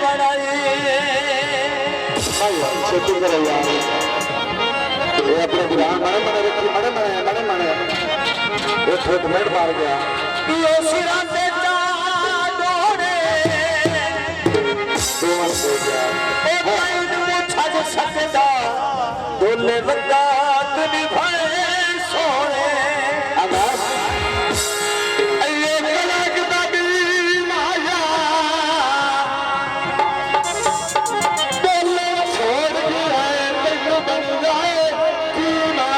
बनाए छोटी करो यार ये अपने बुरान मने मने रखी मने मने मने मने ये ठोक मेड़ मार गया यो सिरा से चादोरे दोन हो गया ओ पैद मुछा जो सकदा डोले वकात निभाए सोने अगर ये कलक दी माया बोले छोड़ दिया तेरे बन जाए कीमा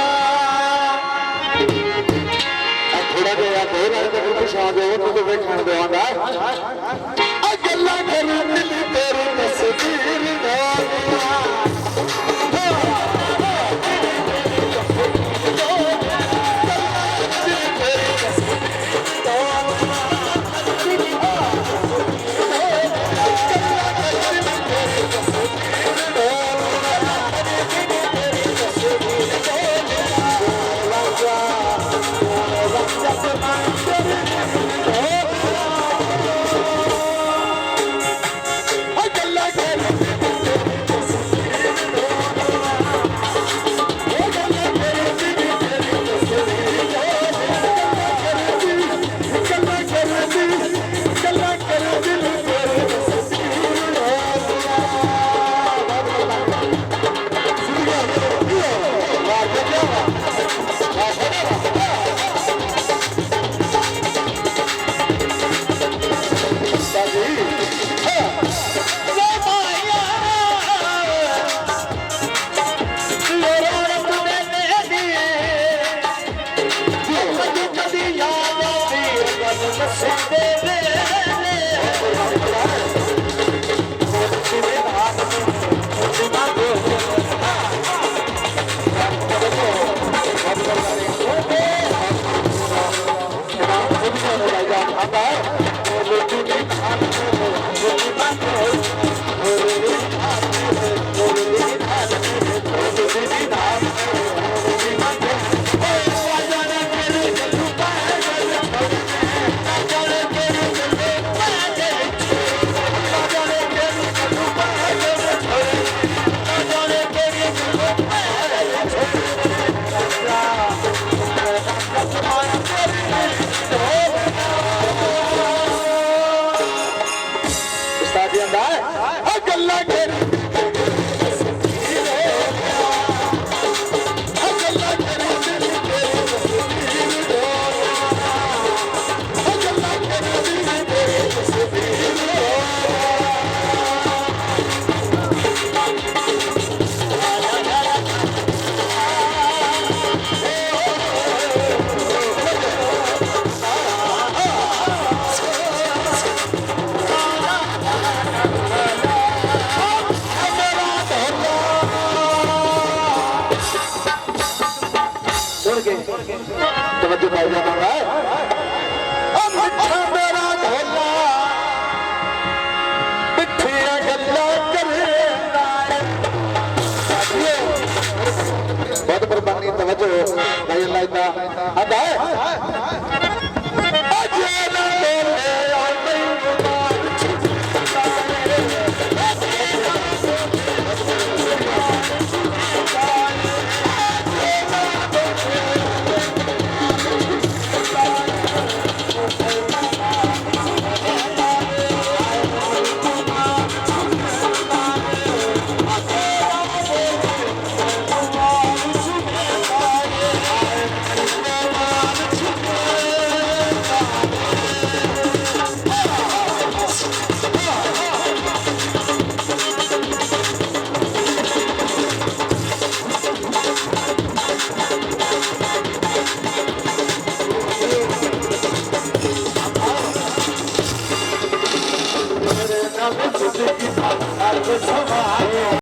थोड़ा गया तो लड़के को खुश आ गए तो देखने दो आंदा अगला कर दिल तेरी तस्वीर तवज्जो पाई जाना है अब अच्छा मेरा ढोला मिठिया गल्ला करदा बहुत मेहरबानी तवज्जो भाई अल्लाह इतना अदा है Sava